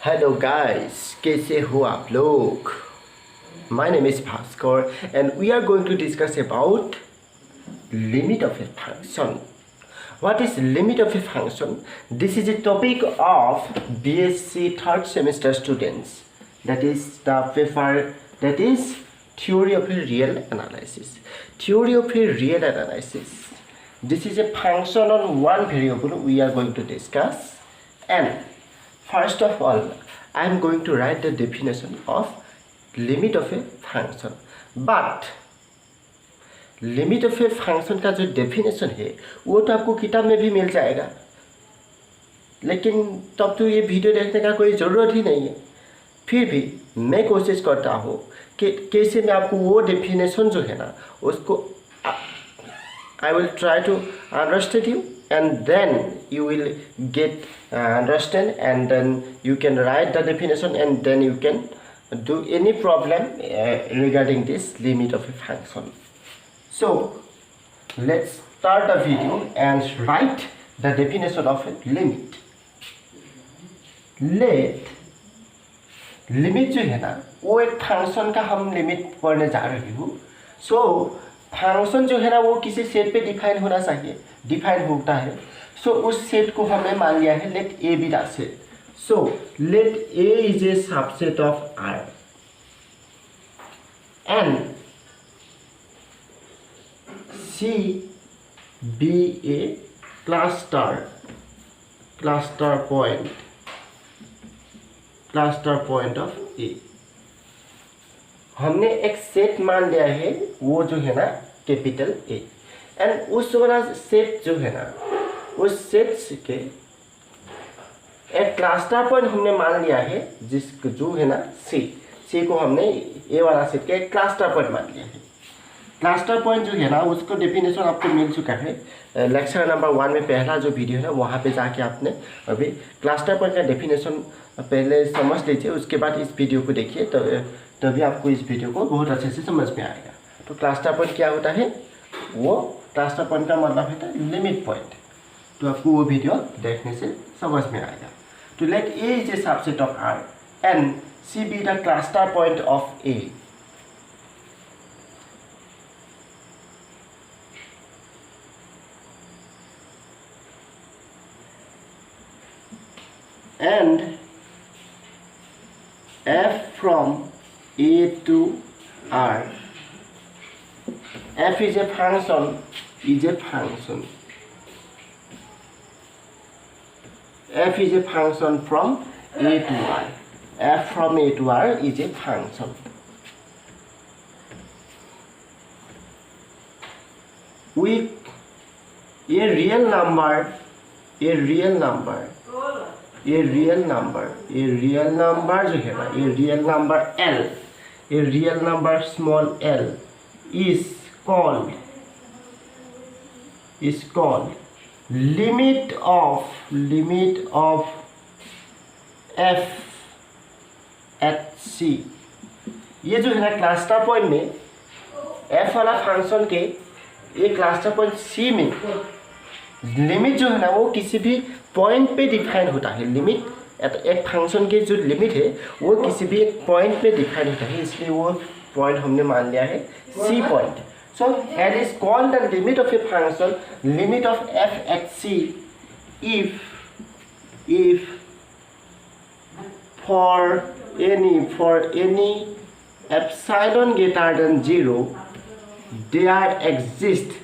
Hello guys, कैसे हो आप लोग? My name is Bhaskar and we are going to discuss about limit of a function. What is limit of a function? This is a topic of BSc third semester students. That is the paper that is theory of a real analysis. Theory of a real analysis. This is a function on one variable we are going to discuss. And first of all, I am going to write the definition of limit of a function. But limit of a function का जो definition है वो तो आपको किताब में भी मिल जाएगा, लेकिन तब तो ये वीडियो देखने का कोई ज़रूरत ही नहीं है। फिर भी मैं कोशिश करता हूँ कि कैसे मैं आपको वो डेफिनेशन जो है ना उसको I will try to understand you and then you will get understand and then you can write the definition and then you can do any problem regarding this limit of a function. So let's start the video and write the definition of a limit. Let limit जो है ना वो एक function का हम limit पढ़ने जा रहे हो। सो फंक्शन जो है ना वो किसी सेट पे डिफाइन होना चाहिए, डिफाइन होता है। सो उस सेट को हमने मान लिया है let A B the set. So let A is a subset of R and C be a cluster point of A. हमने एक सेट मान लिया है वो जो है ना कैपिटल ए एंड उस वाला सेट जो है ना उस सेट के एक क्लस्टर पॉइंट हमने मान लिया है जिसको जो है ना सी को हमने ए वाला सेट का एक क्लस्टर पॉइंट मान लिया है। क्लस्टर पॉइंट जो है ना उसको डेफिनेशन आपको मिल चुका है लेक्चर नंबर 1 में पहला जो वीडियो है ना वहाँ पे जाके आपने अभी क्लस्टर पॉइंट का डेफिनेशन पहले समझ लीजिए, उसके बाद इस वीडियो को देखिए तभी आपको इस वीडियो को बहुत अच्छे से समझ में आएगा। तो क्लस्टर पॉइंट क्या होता है? वो क्लस्टर पॉइंट का मतलब होता है लिमिट पॉइंट। तो आपको वो वीडियो देखने से समझ में आएगा। तो let A is a subset of R and C be the cluster point of A. And f from a to r, f is a function, f is a function from a to r, f from a to r is a function. With a real number जो है ना ये real number L, a real number small l is called limit of f at c। ये जो है ना cluster point में f वाला फंक्शन के ये क्लस्टर पॉइंट c में लिमिट जो है ना वो किसी भी पॉइंट पे डिफाइन होता है। लिमिट एक फंक्शन के जो लिमिट है वो किसी भी एक पॉइंट पे डिफाइन होता है, इसलिए वो पॉइंट हमने मान लिया है c point. So that is called the limit of a function, limit of f at c if for any epsilon greater than 0 there exist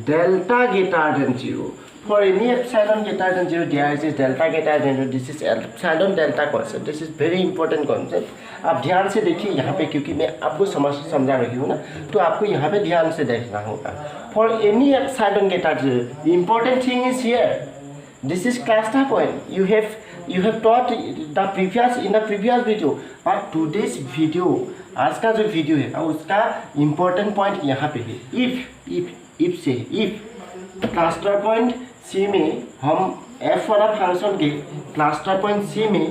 delta greater than 0. For any epsilon greater than 0 there is delta greater than 0. This is epsilon delta concept. This is very important concept. आप ध्यान से देखिए यहाँ पे, क्योंकि मैं आपको समझा रही हूँ ना, तो आपको यहाँ पे ध्यान से देखना होगा। For any epsilon greater than 0, important thing is here. This is cluster point. You have taught in the previous video, but today's video, आज का जो वीडियो है उसका important point यहाँ पे है। इफ क्लस्टर पॉइंट सी में हम f वाला फंक्शन के क्लस्टर पॉइंट सी में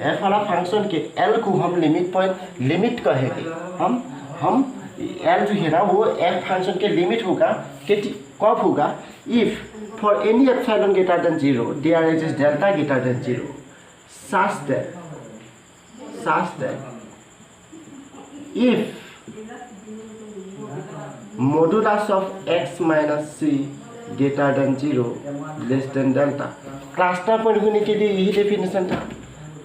f वाला फंक्शन के l को हम लिमिट कहेंगे। हम l जो है ना वो f फंक्शन के लिमिट होगा कब होगा? If for any epsilon greater than 0 there is delta greater than 0 such that such that if modulus of x minus c greater than 0 less than delta Clustal point होने के लिए यही definition था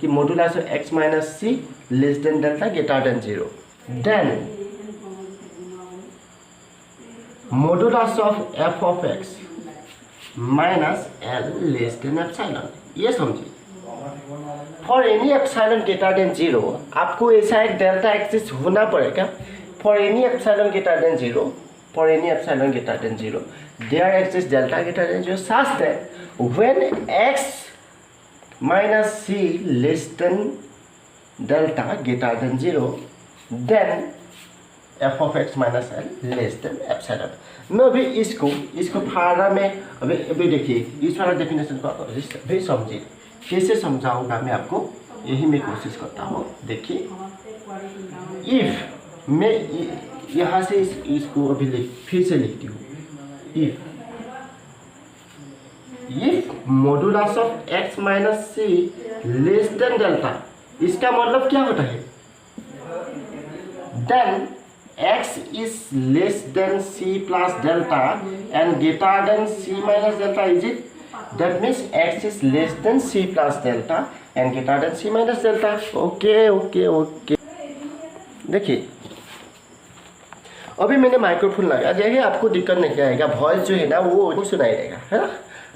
कि modulus of x minus c less than delta greater than 0 then modulus of f of x minus l less than epsilon ये समझिए for any epsilon greater than 0 आपको ऐसा एक डेल्टा एक्सिस होना पड़ेगा for any epsilon greater than 0 for any epsilon greater than 0 there exists delta greater than 0 such that when x minus c less than delta greater than 0 then f of x minus l less than epsilon मैं अभी इसको फाड़ा में अभी देखिए इस वाला definition को अभी समझिए कैसे समझाऊंगा मैं आपको यही मैं कोशिश करता हूँ देखिए इफ मैं यहाँ से इसको अभी फिर से लिखती हूँ if modulus of x minus C less than delta इसका मतलब क्या होता है then x is less than c plus delta and greater than c minus delta is it that means x is less than c plus delta and greater than c minus delta okay okay okay देखिए अभी मैंने microphone लगा दिया आपको दिक्कत नहीं आएगा voice जो है ना वो सुनाई देगा है ना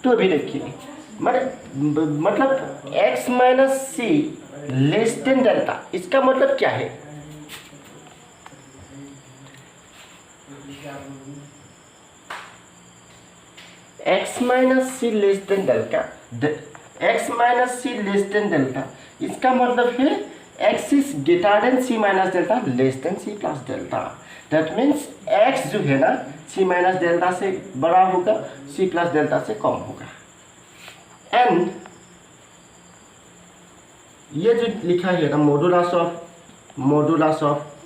तो अभी देखिए मतलब x माइनस सी लेस देन डेल्टा इसका मतलब क्या है x माइनस सी less than delta x minus सी लेस देन डेल्टा इसका मतलब है x is greater than c minus delta less than c plus delta that means x जो है ना c माइनस डेल्टा से बड़ा होगा c प्लस डेल्टा से कम होगा एंड ये जो लिखा है ना modulus of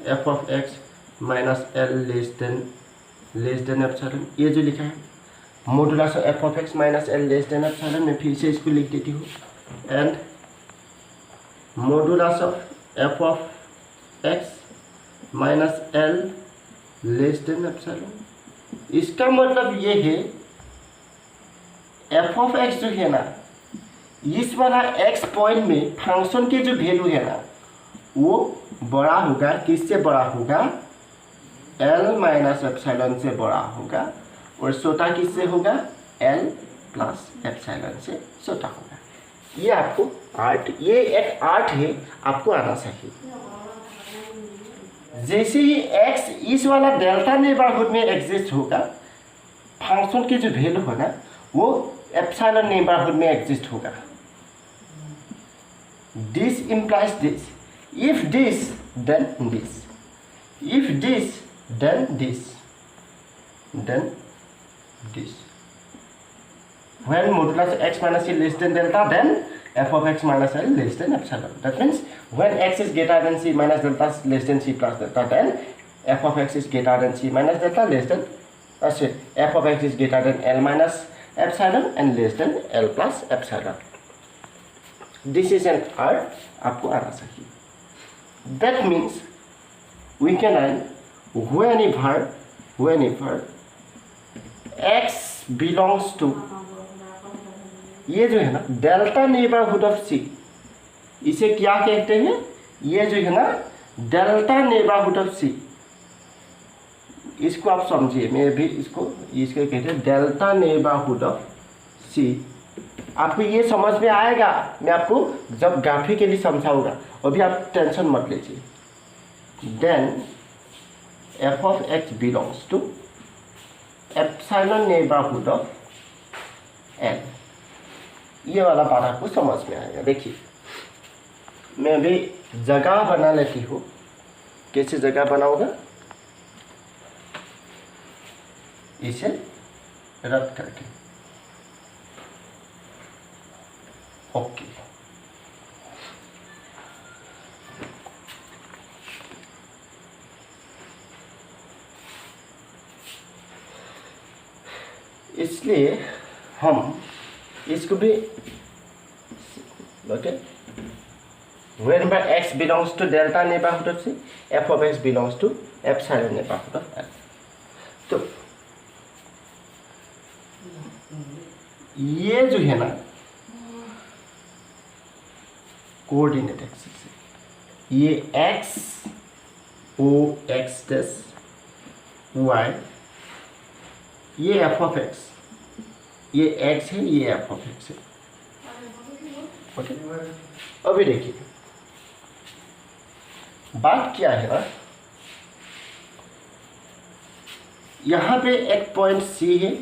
f of x minus l less than epsilon ये जो लिखा है modulus of f of x minus l less than epsilon मैं फिर से इसको लिख देती हूँ and modulus of f of x minus l less than epsilon इसका मतलब ये है f ऑफ x जो है ना इस वाला x पॉइंट में फंक्शन के जो वैल्यू है ना वो बड़ा होगा किससे बड़ा होगा l माइनस एप्सिलॉन से बड़ा होगा और छोटा किससे होगा l प्लस एप्सिलॉन से छोटा होगा ये आपको आर्ट ये एक आर्ट है आपको आना चाहिए जैसे ही x इस वाला डेल्टा नेबरहुड में एग्जिस्ट होगा फंक्शन की जो वैल्यू होगा वो एप्सिलॉन नेबरहुड में एग्जिस्ट होगा this implies this if this then this if this then this when modulus x minus c less than delta then f of x minus l less than epsilon that means when x is greater than c minus delta less than c plus delta then f of x is greater than c minus delta less than f of x is greater than l minus epsilon and less than l plus epsilon this is an art आपको आना चाहिए that means we can write whenever x belongs to ये जो है ना delta neighbourhood of सी इसे क्या कहते हैं ये जो है ना डेल्टा नेबरहुड ऑफ सी इसको आप समझिए मैं भी इसको कहते हैं डेल्टा नेबरहुड ऑफ सी आपको ये समझ में आएगा मैं आपको जब ग्राफिकली समझाऊंगा अभी आप टेंशन मत लीजिए then f of x belongs to epsilon neighborhood of n ये वाला बात आपको समझ में आएगा देखिए मैं अभी जगह बना लेती हूँ कैसे जगह बनाऊंगा इसे रद्द करके ओके इसलिए हम इसको भी okay whenever x belongs to delta neighborhood of C, f of x belongs to epsilon neighborhood of L. तो ये जो है ना कोऑर्डिनेट एक्सिस है, ये x o x dash y, ये f of x, ये x है, ये f of x है। ओके, अभी देखिए बात क्या है ना, यहाँ पे एक पॉइंट C है,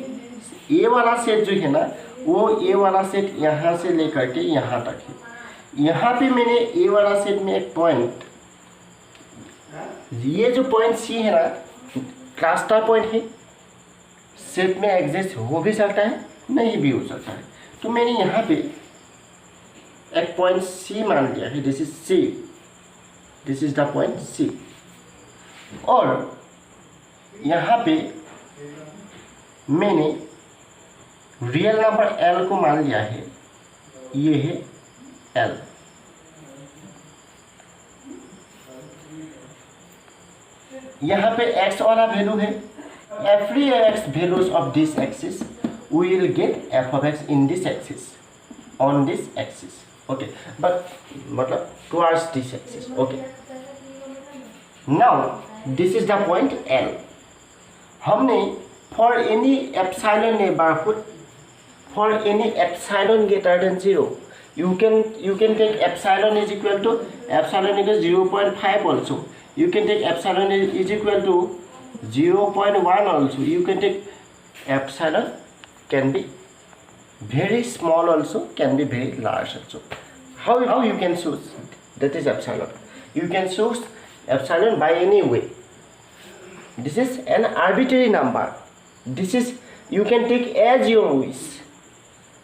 ए वाला सेट जो है ना वो ए वाला सेट यहाँ से लेकर के यहाँ तक है। यहाँ पे मैंने ए वाला सेट में एक पॉइंट, ये जो पॉइंट C है ना क्लस्टर पॉइंट है, सेट में एग्जिस्ट हो भी सकता है, नहीं भी हो सकता है। तो मैंने यहाँ पे एक पॉइंट C मान लिया है, this is C, this is the point C, और यहाँ पे मैंने रियल नंबर L को मान लिया है, ये है L। यहाँ पे x वाला वैल्यू है, every x values of this axis we will get f of x in this axis, on this axis, okay, but मतलब towards this axis, okay। Now this is the point L। हमने for any epsilon neighborhood, for any epsilon greater than 0, you can take epsilon is equal to 0.5 also, you can take epsilon is equal to 0.1 also, you can take epsilon can be very small also, can be very large also। How you can choose that is epsilon? You can choose epsilon by any way. This is an arbitrary number, this is you can take as your wish,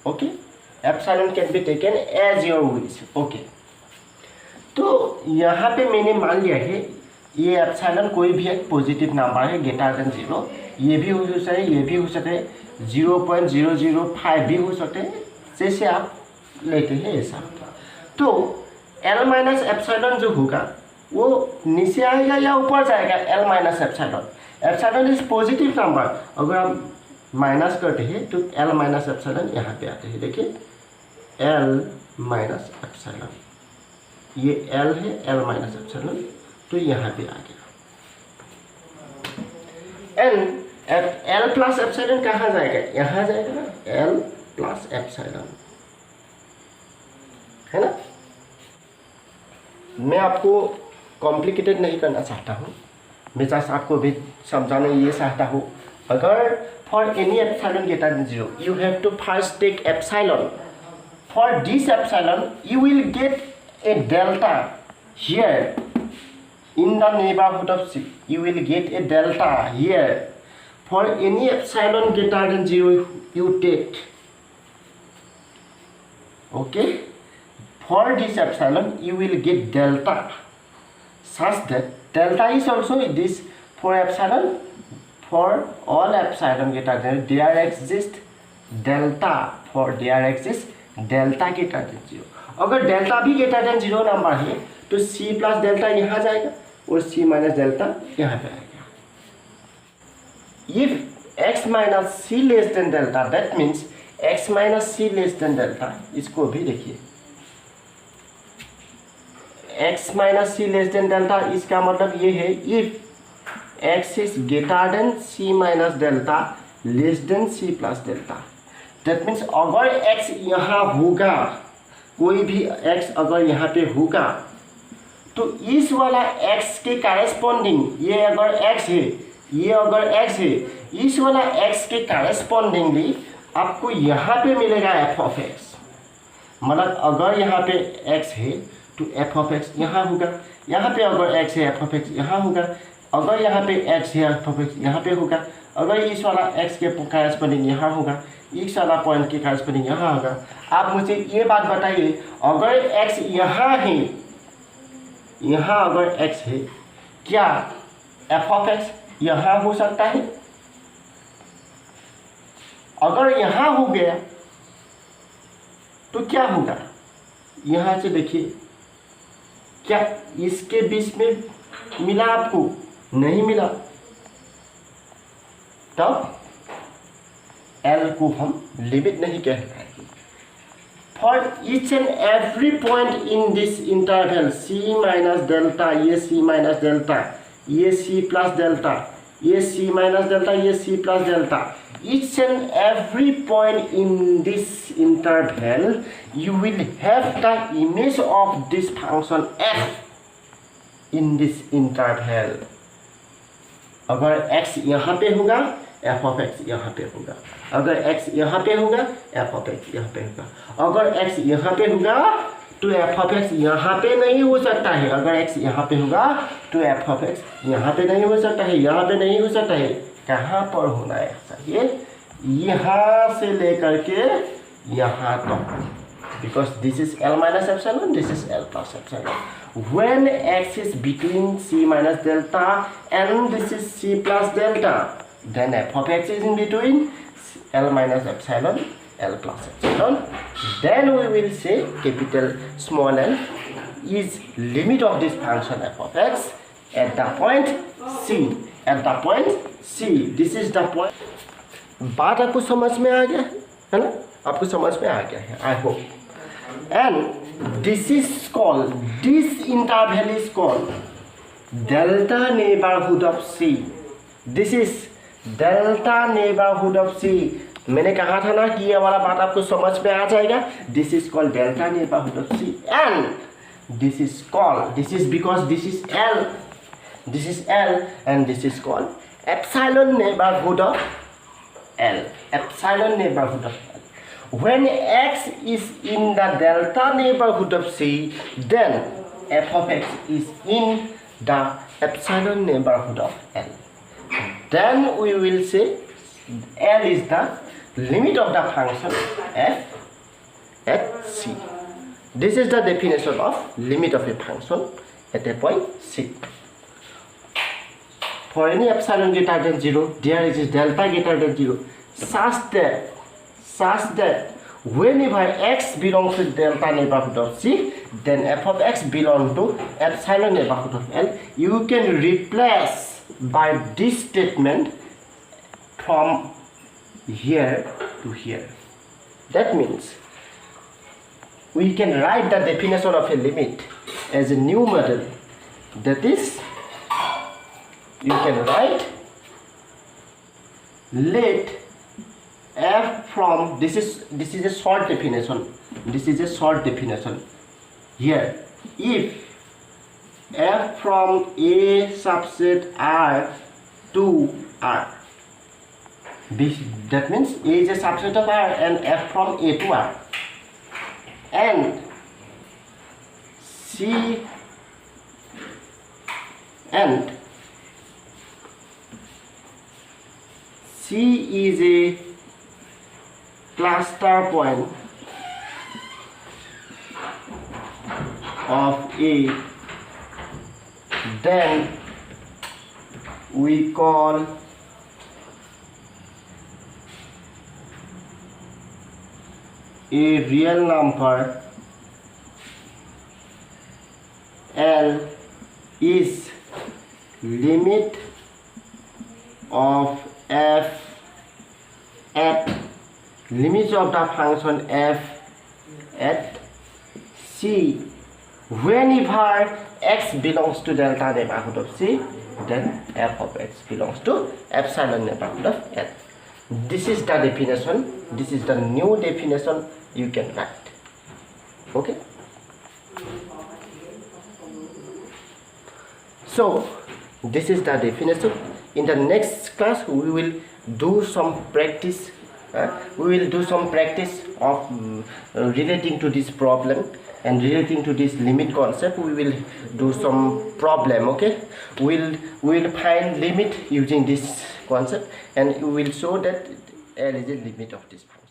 okay, epsilon can be taken as your wish, okay। तो यहाँ पे मैंने मान लिया है ये epsilon कोई भी एक पॉजिटिव नंबर है ग्रेटर देन 0, ये भी हो सकता है, ये भी हो सकता है, 0.005 भी हो सकते हैं, जैसे आप लेते हैं ऐसा। तो L माइनस एप्सिलॉन जो होगा वो नीचे आएगा या ऊपर जाएगा, L minus epsilon, epsilon is positive number, अगर आप माइनस करते हैं तो L माइनस एप्सिलॉन यहाँ पे आते हैं, देखिए L माइनस एप्सिलॉन, ये L है, L माइनस एप्सिलॉन, तो यहाँ पे आ गया। L प्लस एप्सिलॉन कहाँ जाएगा, यहाँ जाएगा ना, L प्लस एप्सिलॉन, है ना। मैं आपको कॉम्प्लिकेटेड नहीं करना चाहता हूँ, मैं जस्ट आपको भी समझाना ये चाहता हूँ। अगर for any epsilon greater than 0 you have to first take epsilon, for this epsilon you will get a delta here in the neighborhood of C, you will get a delta here, for any epsilon greater than 0 you take, okay, for this epsilon you will get delta such that delta is also this for epsilon, for all epsilon greater than there exists delta, for there exists delta greater than 0। अगर delta भी greater than 0 number है तो C plus delta यहाँ जाएगा और C minus delta यहाँ पे आएगा। If x minus C less than delta, that means x minus C less than delta, इसको भी देखिए x minus C less than delta, इसका मतलब ये है if x is greater than C minus delta less than C plus delta, that means अगर x यहाँ होगा, कोई भी x अगर यहाँ पे होगा तो इस वाला x के कॉरेस्पॉन्डिंग, ये अगर x है, ये अगर x है, इस वाला x के कॉरेस्पॉन्डिंगली आपको यहाँ पे मिलेगा f ऑफ x। मतलब अगर यहाँ पे x है तो f ऑफ x यहाँ होगा, यहाँ पे अगर x है f ऑफ x यहाँ होगा, अगर यहाँ पे x है f ऑफ x यहाँ पे होगा, अगर इस वाला x के कॉरेस्पॉन्डिंग यहाँ होगा, इस वाला पॉइंट के कॉरेस्पॉन्डिंग यहाँ होगा। आप मुझे ये बात बताइए, अगर x यहाँ है, यहाँ अगर x है, क्या f ऑफ x यहाँ हो सकता है? अगर यहाँ हो गया तो क्या होगा, यहाँ से देखिए क्या इसके बीच में मिला आपको? नहीं मिला। तब L को हम लिमिट नहीं कह पाएंगे। For each and every point in this interval c minus delta, ये c minus delta, ये c plus delta, ये c minus delta, ये c plus delta, each and every point in this interval, you will have the image of this function f in this interval. अगर x यहाँ पे होगा, f of x यहाँ पे होगा। अगर x यहाँ पे होगा, f of x यहाँ पे होगा। अगर x यहाँ पे होगा तो f of x यहाँ पे नहीं हो सकता है। अगर x यहाँ पे होगा तो f of x यहाँ पे नहीं हो सकता है। यहाँ पे नहीं हो सकता है। कहाँ पर होना है चाहिए? यहाँ से लेकर के यहाँ तक। Because this is L minus epsilon, this is L plus epsilon. When x is between c minus delta and this is c plus delta, then f of x is in between L minus epsilon, L plus epsilon. Then we will say capital small l is limit of this function f of x at the point c. At the point c. This is the point. बात आपको समझ में आ गया है ना? आपको समझ में आ गया है, I hope. And this is called, this interval is called delta neighborhood of C. This is delta neighborhood of C. मैंने कहा था ना कि ये वाला बात आपको समझ में आ जाएगा. This is called delta neighborhood of C. And this is called, this is because this is L. This is L and this is called epsilon neighborhood of L. Epsilon neighborhood of L. When x is in the delta neighborhood of C, then f of x is in the epsilon neighborhood of L. Then we will say L is the limit of the function f at C. This is the definition of limit of a function at a point C. For any epsilon greater than 0, there is delta greater than 0, such that whenever x belongs to delta neighborhood of C, then f of x belongs to epsilon neighborhood of L. You can replace by this statement from here to here. That means we can write the definition of a limit as a new model. That is, you can write let f from, this is a short definition. This is a short definition. Here, if f from A subset R to R, that means A is a subset of R and f from A to R, and C is a cluster point of A, then we call a real number L is limit of f at limits of the function f at C. Whenever x belongs to delta neighborhood of C, then f of x belongs to epsilon neighborhood of L. This is the definition. This is the new definition you can write. Okay. So this is the definition. In the next class we will do some practice. We will do some practice of relating to this problem and relating to this limit concept. We will do some problem. Okay, we will find limit using this concept and we will show that L is a limit of this function.